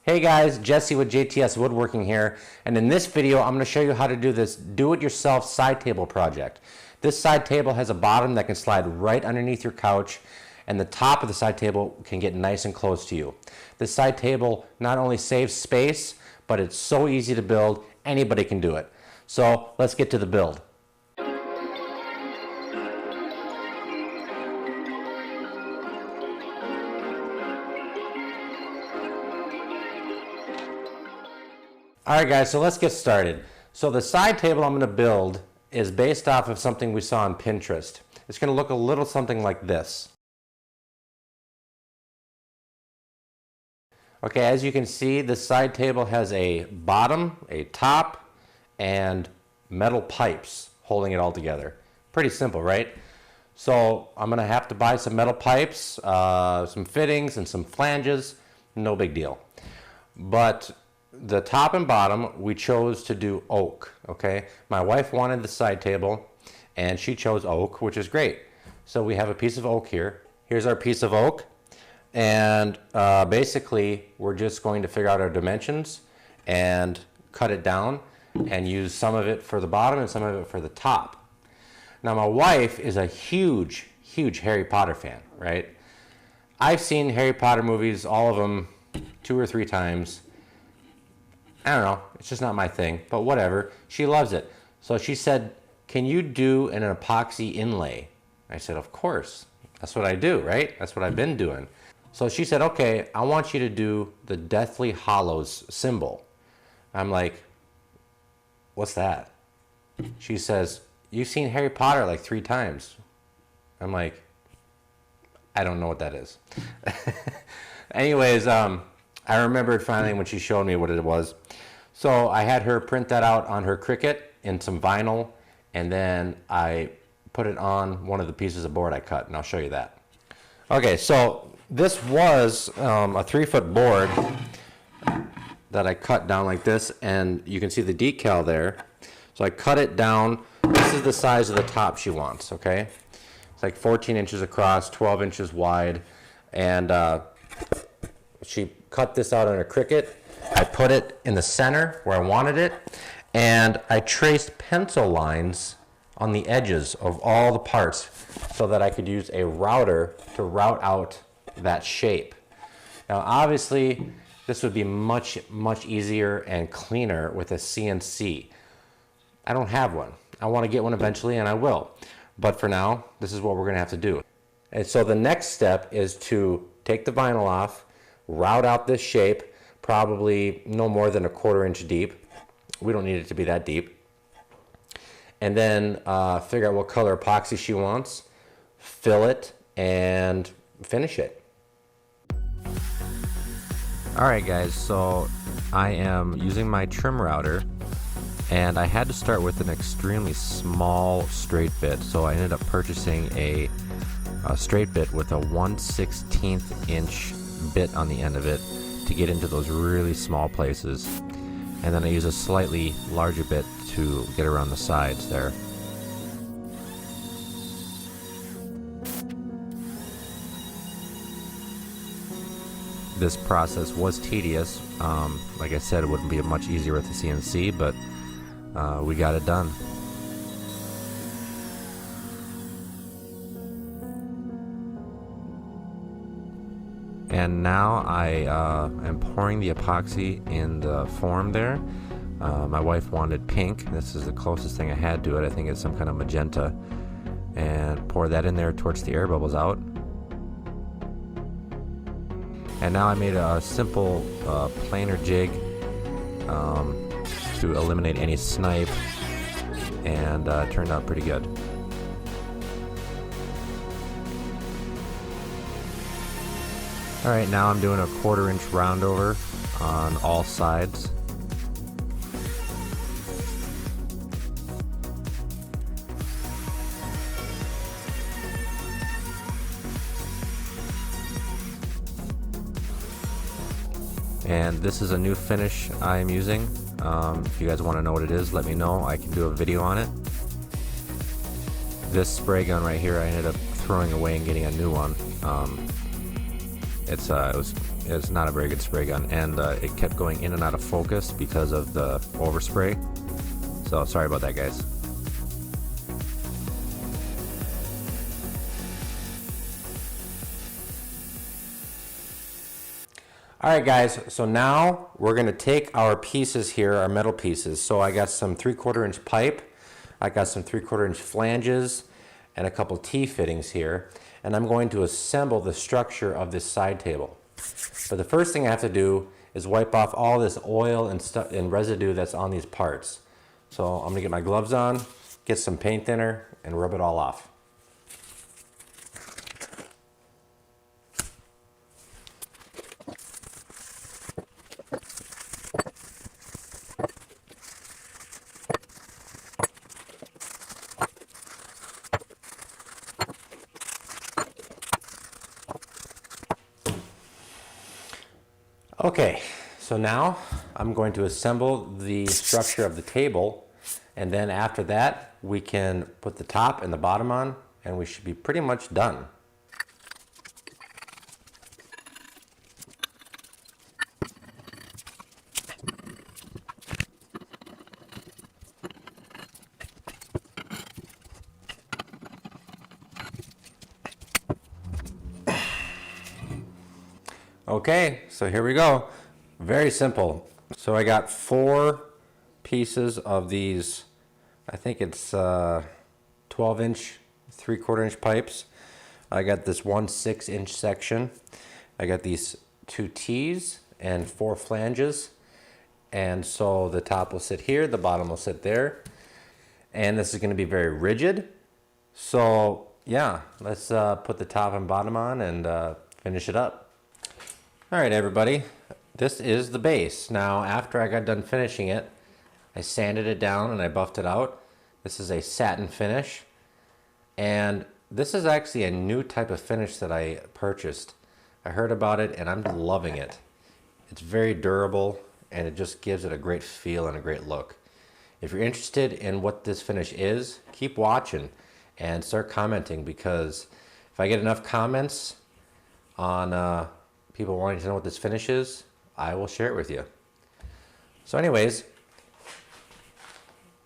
Hey guys, Jesse with JTS Woodworking here, and in this video I'm going to show you how to do this do-it-yourself side table project. This side table has a bottom that can slide right underneath your couch, and the top of the side table can get nice and close to you. This side table not only saves space, but it's so easy to build, anybody can do it. So let's get to the build. Alright guys, so let's get started. So the side table I'm going to build is based off of something we saw on Pinterest. It's going to look a little something like this. Okay, as you can see, the side table has a bottom, a top, and metal pipes holding it all together. Pretty simple, right? So I'm going to have to buy some metal pipes, some fittings, and some flanges. No big deal. But the top and bottom, we chose to do oak, okay? My wife wanted the side table, and she chose oak, which is great. So we have a piece of oak here. Here's our piece of oak, and basically, we're just going to figure out our dimensions and cut it down and use some of it for the bottom and some of it for the top. Now, my wife is a huge, huge Harry Potter fan, right? I've seen Harry Potter movies, all of them, 2 or 3 times. I don't know, it's just not my thing, but whatever. She loves it. So she said, can you do an epoxy inlay? I said, of course. That's what I do, right? That's what I've been doing. So she said, okay, I want you to do the Deathly Hallows symbol. I'm like, what's that? She says, you've seen Harry Potter like 3 times. I'm like, I don't know what that is. Anyways, I remembered finally when she showed me what it was. So I had her print that out on her Cricut in some vinyl, and then I put it on one of the pieces of board I cut, and I'll show you that. Okay, so this was a 3-foot board that I cut down like this, and you can see the decal there. So I cut it down. This is the size of the top she wants, okay? It's like 14 inches across, 12 inches wide, and she cut this out on a Cricut. I put it in the center where I wanted it, and I traced pencil lines on the edges of all the parts so that I could use a router to route out that shape. Now obviously this would be much easier and cleaner with a CNC. I don't have one. I want to get one eventually, and I will. But for now, this is what we're going to have to do. And so the next step is to take the vinyl off, route out this shape, probably no more than 1/4 inch deep. We don't need it to be that deep. And then figure out what color epoxy she wants, fill it, and finish it. Alright guys, so I am using my trim router, and I had to start with an extremely small straight bit, so I ended up purchasing a straight bit with a 1/16 inch bit on the end of it to get into those really small places, and then I use a slightly larger bit to get around the sides there. This process was tedious. Like I said, it wouldn't be much easier with the CNC, but we got it done. And now I am pouring the epoxy in the form there. My wife wanted pink. This is the closest thing I had to it. I think it's some kind of magenta. And pour that in there towards the air bubbles out. And now I made a simple planer jig to eliminate any snipe, and it turned out pretty good. Alright, now I'm doing a 1/4 inch round over on all sides. And this is a new finish I am using. If you guys want to know what it is, let me know. I can do a video on it. This spray gun right here, I ended up throwing away and getting a new one. It was It's not a very good spray gun, and it kept going in and out of focus because of the overspray. So sorry about that, guys. Alright guys, so now we're going to take our pieces here, our metal pieces. So I got some 3/4 inch pipe, I got some 3/4 inch flanges, and a couple T-fittings here. And I'm going to assemble the structure of this side table. But the first thing I have to do is wipe off all this oil and stuff and residue that's on these parts. So I'm going to get my gloves on, get some paint thinner, and rub it all off. Okay, so now I'm going to assemble the structure of the table, and then after that we can put the top and the bottom on, and we should be pretty much done. Okay, so here we go. Very simple. So I got 4 pieces of these, I think it's 12 inch, 3/4 inch pipes. I got this 1 6-inch section. I got these 2 T's and 4 flanges. And so the top will sit here, the bottom will sit there. And this is going to be very rigid. So yeah, let's put the top and bottom on and finish it up. All right, everybody, this is the base. Now, after I got done finishing it, I sanded it down and I buffed it out. This is a satin finish, and this is actually a new type of finish that I purchased. I heard about it and I'm loving it. It's very durable and it just gives it a great feel and a great look. If you're interested in what this finish is, keep watching and start commenting, because if I get enough comments on people wanting to know what this finish is, I will share it with you. So anyways,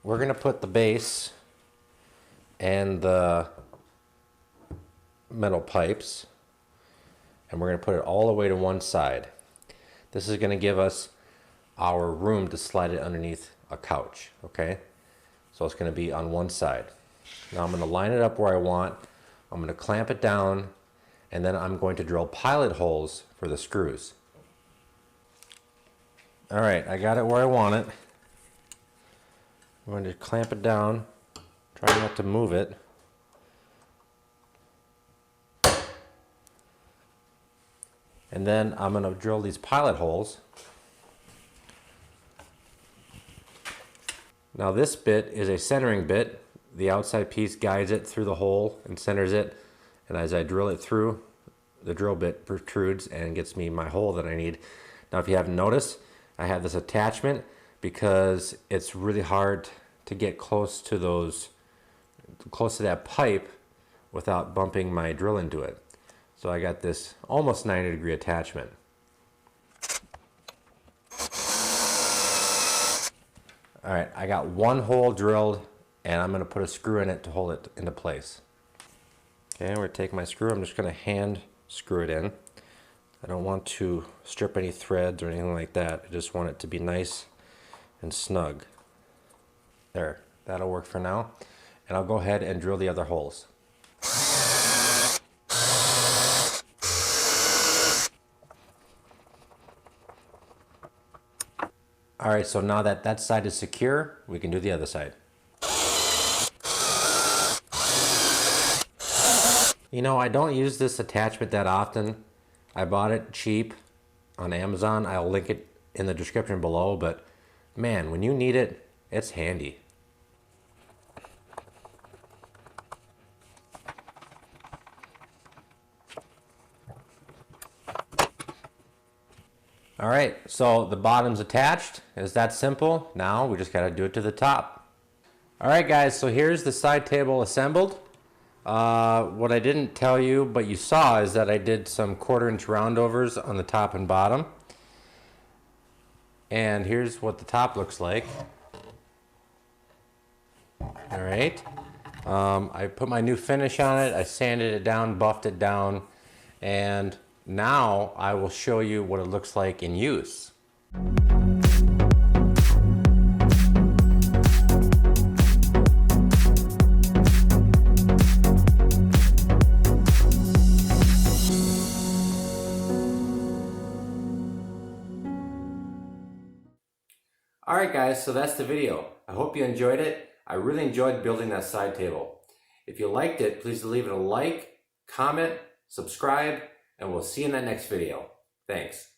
we're going to put the base and the metal pipes, and we're going to put it all the way to one side. This is going to give us our room to slide it underneath a couch, okay? So it's going to be on one side. Now I'm going to line it up where I want. I'm going to clamp it down, and then I'm going to drill pilot holes for the screws. All right, I got it where I want it. I'm going to clamp it down, try not to move it. And then I'm going to drill these pilot holes. Now this bit is a centering bit. The outside piece guides it through the hole and centers it. And as I drill it through, the drill bit protrudes and gets me my hole that I need. Now, if you haven't noticed, I have this attachment because it's really hard to get close to that pipe without bumping my drill into it. So I got this almost 90-degree attachment. All right, I got one hole drilled, and I'm going to put a screw in it to hold it into place. Okay, we're going to take my screw. I'm just going to hand screw it in. I don't want to strip any threads or anything like that. I just want it to be nice and snug. There, that'll work for now. And I'll go ahead and drill the other holes. All right, so now that that side is secure, we can do the other side. You know, I don't use this attachment that often. I bought it cheap on Amazon. I'll link it in the description below, but man, when you need it, it's handy. All right, so the bottom's attached. It's that simple. Now we just gotta do it to the top. All right, guys, so here's the side table assembled. What I didn't tell you, but you saw, is that I did some 1/4 inch roundovers on the top and bottom. And here's what the top looks like. All right. I put my new finish on it. I sanded it down, buffed it down, and now I will show you what it looks like in use. Alright guys, so that's the video. I hope you enjoyed it. I really enjoyed building that side table. If you liked it, please leave it a like, comment, subscribe, and we'll see you in that next video. Thanks.